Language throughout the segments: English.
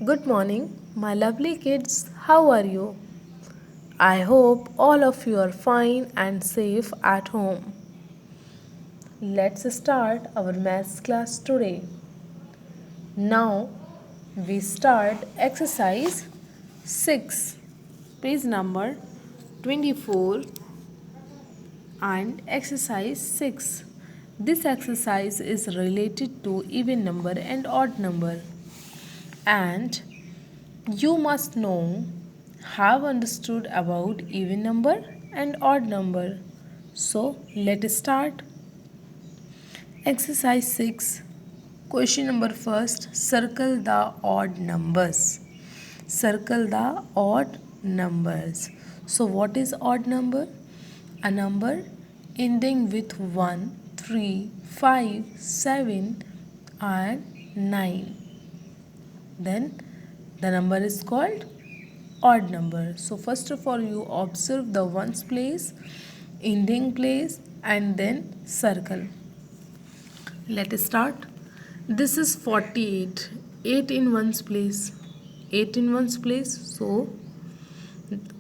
Good morning, my lovely kids. How are you? I hope all of you are fine and safe at home. Let's start our maths class today. Now we start exercise 6, page number 24 and exercise 6. This exercise is related to even number and odd number. And you must know, have understood about even number and odd number. So let's start. Exercise 6. Question number first. Circle the odd numbers. Circle the odd numbers. So what is odd number? A number ending with 1, 3, 5, 7 and 9. Then the number is called odd number. So first of all you observe the ones place, ending place and then circle. Let us start. This is 48. 8 in ones place. 8 in ones place. So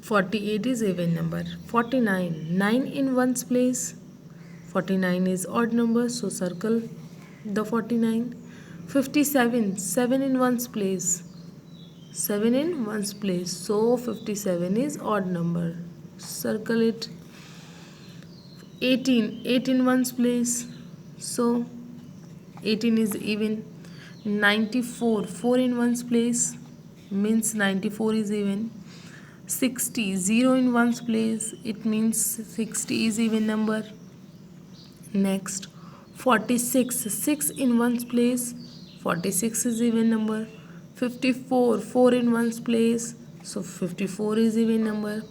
48 is even number. 49. 9 in ones place. 49 is odd number. So circle the 49. 57. 7 in ones place. 7 in ones place. So 57 is odd number. Circle it. 18. 8 in ones place. So 18 is even. 94. 4 in ones place means 94 is even. 60. 0 in ones place. It means 60 is even number. Next. 46. 6 in ones place. 46 is even number. 54. 4 in ones place. So 54 is even number.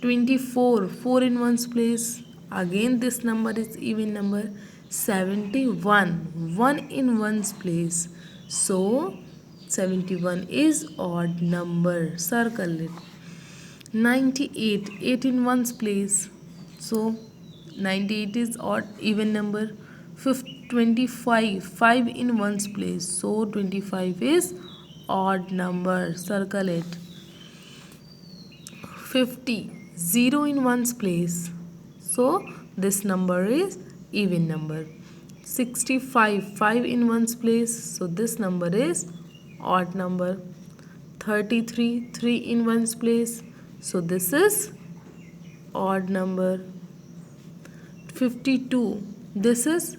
24. 4 in ones place. Again this number is even number. 71. 1 in ones place. So 71 is odd number. Circle it. 98. 8 in ones place. So 98 is odd even number. 25. 5 in ones place. So 25 is odd number. Circle it. 50. 0 in ones place. So this number is even number. 65. 5 in ones place. So this number is odd number. 33. 3 in ones place. So this is odd number. 52. This is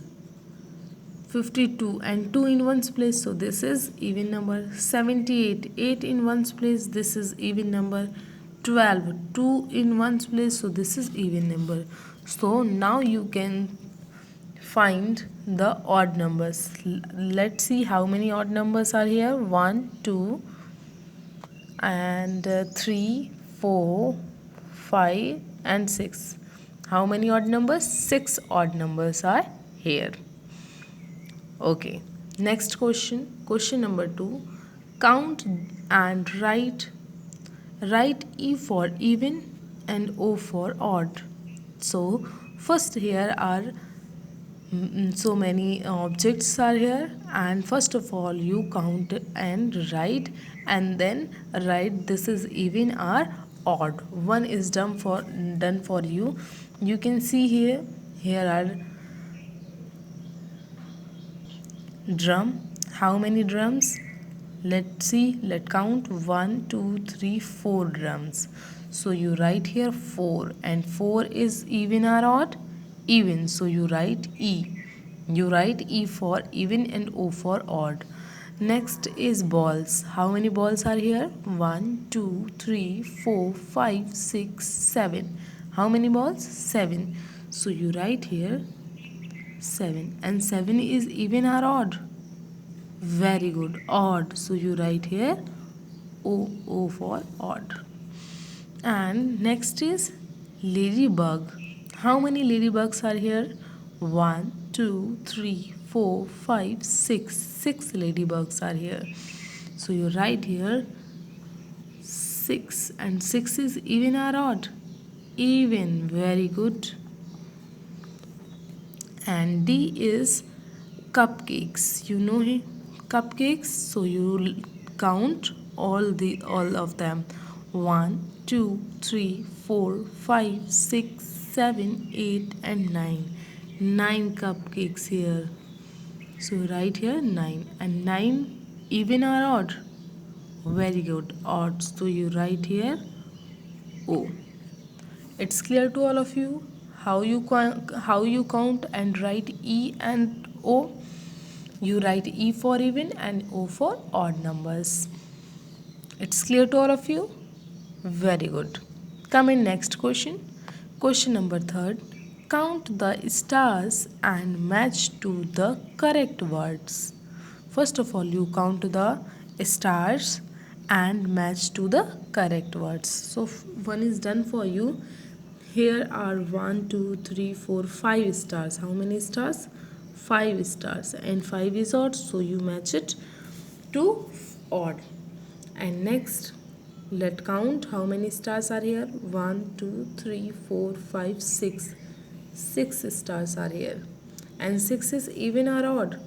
52 and 2 in ones place. So this is even number. 78. 8 in ones place. This is even number. 12. 2 in ones place. So this is even number. So now you can find the odd numbers. Let's see how many odd numbers are here. 1, 2 and 3, 4, 5 and 6. How many odd numbers? 6 odd numbers are here. Okay. Next question. Question number 2. Count and write. Write E for even and O for odd. So first here are so many objects are here, and first of all you count and write, and then write this is even or odd. One is done for you. You can see here are drum. How many drums? Let's see. Let's count. 1 2 3 4 drums. So you write here 4, and 4 is even or odd? Even. So you write E. You write E for even and O for odd. Next is balls. How many balls are here? 1 2 3 4 5 6 7. How many balls? 7. So you write here 7, and 7 is even or odd? Very good, odd. So you write here O for odd. And next is ladybug. How many ladybugs are here? 1 2 3 4 5 6. 6 ladybugs are here. So you write here 6, and 6 is even or odd? Even. Very good. And D is cupcakes. You know cupcakes. So you count all of them. 1 2 3 4 5 6 7 8 and 9. 9 cupcakes here. So write here 9. And 9 even or odd? Very good, odd. So you write here O. It's clear to all of you how you count and write E and O. You write E for even and O for odd numbers. It's clear to all of you? Very good. Come in next question. Question number 3. Count the stars and match to the correct words. First of all, you count the stars and match to the correct words. So one is done for you. Here are 1 2 3 4 5 stars. How many stars? 5 stars, and 5 is odd, so you match it to odd. And next, let's count how many stars are here. 1 2 3 4 5 6. 6 stars are here, and 6 is even or odd?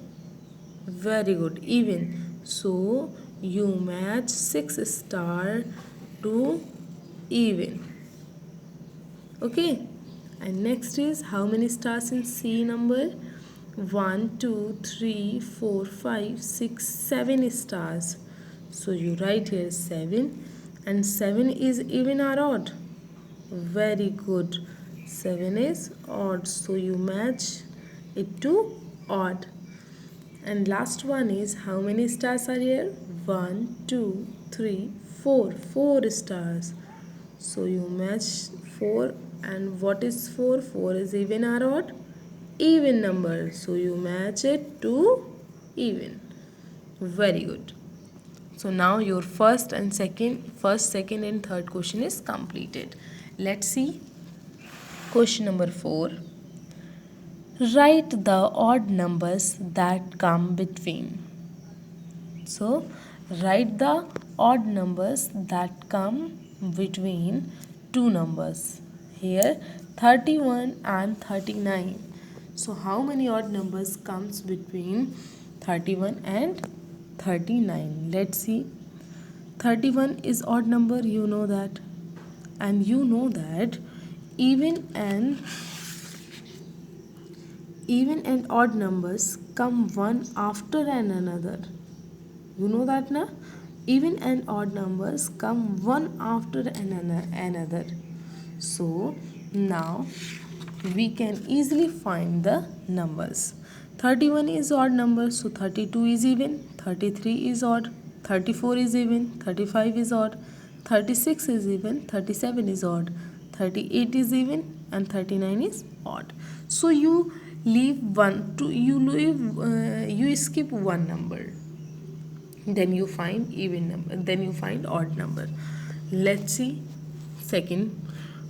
Very good, even. So you match 6 star to even. Okay, and next is how many stars in C number? 1 2 3 4 5 6 7 stars. So you write here 7, and 7 is even or odd? Very good, 7 is odd, so you match it to odd. And last one is how many stars are here? 1 2 3 4. 4 stars. So you match 4, and what is 4? 4 is even or odd? Even number. So you match it to even. Very good. So now your first, second and third question is completed. Let's see question number 4. Write the odd numbers that come between. So write the odd numbers that come between two numbers. Here 31 and 39. So how many odd numbers comes between 31 and 39? Let's see. 31 is odd number, you know that. And you know that even and odd numbers come one after another. You know that, na? Even and odd numbers come one after another. So now we can easily find the numbers. 31 is odd number, so 32 is even, 33 is odd, 34 is even, 35 is odd, 36 is even, 37 is odd, 38 is even, and 39 is odd. So you you skip one number, then you find even number, then you find odd number. Let's see second.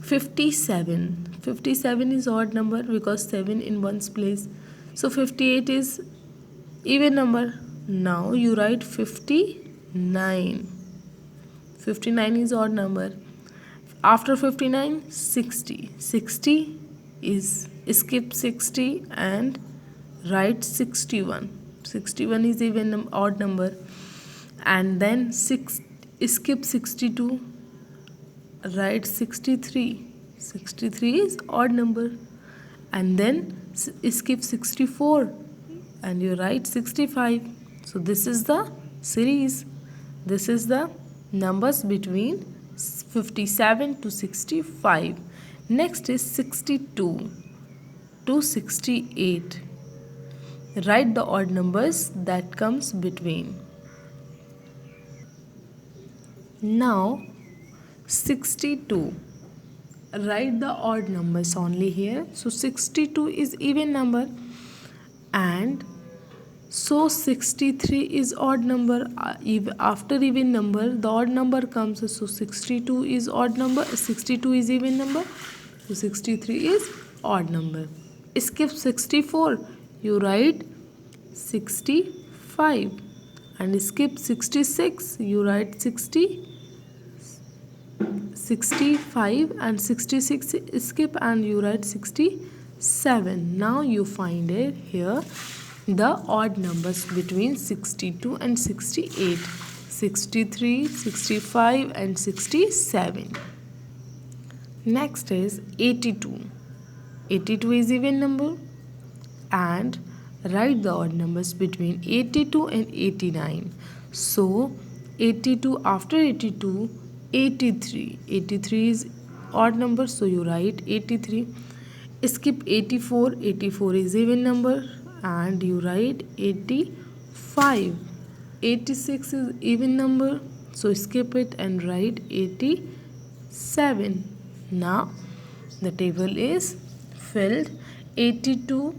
57. 57 is odd number because 7 in one's place. So 58 is even number. Now you write 59. 59 is odd number. After 59, 60. 60 is skip 60 and write 61. 61 is even odd number. And then skip 62, write 63. 63 is odd number. And then skip 64 and you write 65. So this is the series. This is the numbers between 57 to 65. Next is 62 to 68. Write the odd numbers that comes between. Now 62. Write the odd numbers only here. So 62 is even number, and so 63 is odd number. After even number, the odd number comes. So 62 is odd number, 62 is even number, so 63 is odd number. Skip 64, you write 65, and skip 66, you write 65, and 66 skip and you write 67. Now you find it here the odd numbers between 62 and 68. 63, 65 and 67. Next is 82. 82 is even number, and write the odd numbers between 82 and 89. So 82, after 82, 83. 83 is odd number, so you write 83. Skip 84. 84 is even number, and you write 85. 86 is even number, so skip it and write 87. Now the table is filled. 82,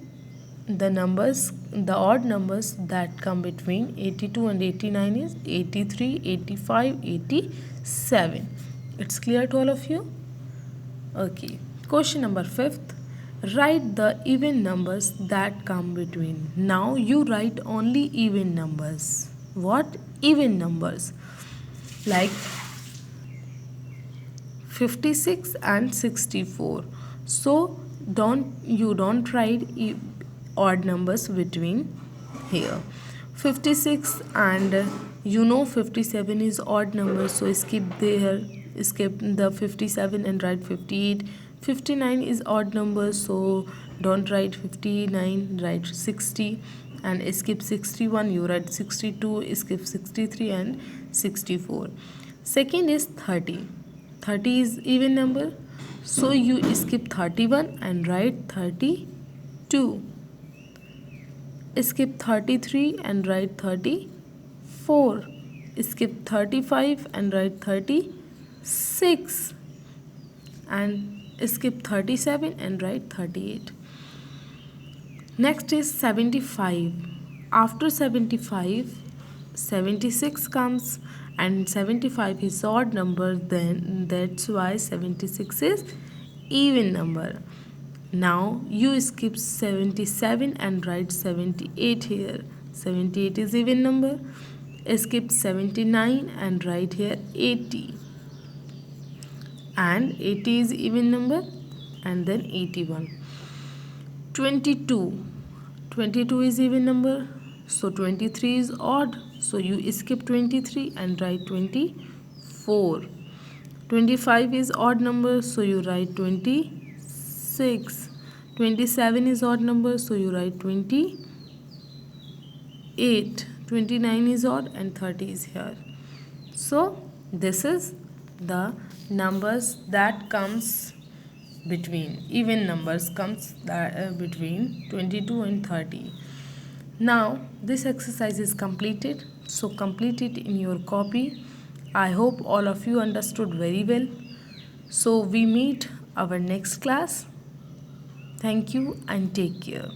the odd numbers that come between 82 and 89 is 83, 85, 87. It's clear to all of you? Okay. Question number 5th. Write the even numbers that come between. Now you write only even numbers. What? Even numbers. Like 56 and 64. So you don't write odd numbers between here. 56 and 57 is odd number, so skip the 57 and write 58. 59 is odd number, so don't write 59, write 60 and skip 61. You write 62, skip 63 and 64. Second is 30. 30 is even number, so you skip 31 and write 32. Skip 33 and write 34. Skip 35 and write 36. And skip 37 and write 38. Next is 75. After 75, 76 comes, and 75 is odd number, then that's why 76 is even number. Now you skip 77 and write 78 here. 78 is even number. Skip 79 and write here 80. And 80 is even number, and then 81. 22. 22 is even number, so 23 is odd, so you skip 23 and write 24. 25 is odd number, so you write 26. 27 is odd number, so you write 28. 29 is odd and 30 is here. So this is the numbers that comes between, even numbers comes between 22 and 30. Now this exercise is completed, so complete it in your copy. I hope all of you understood very well. So we meet our next class. Thank you and take care.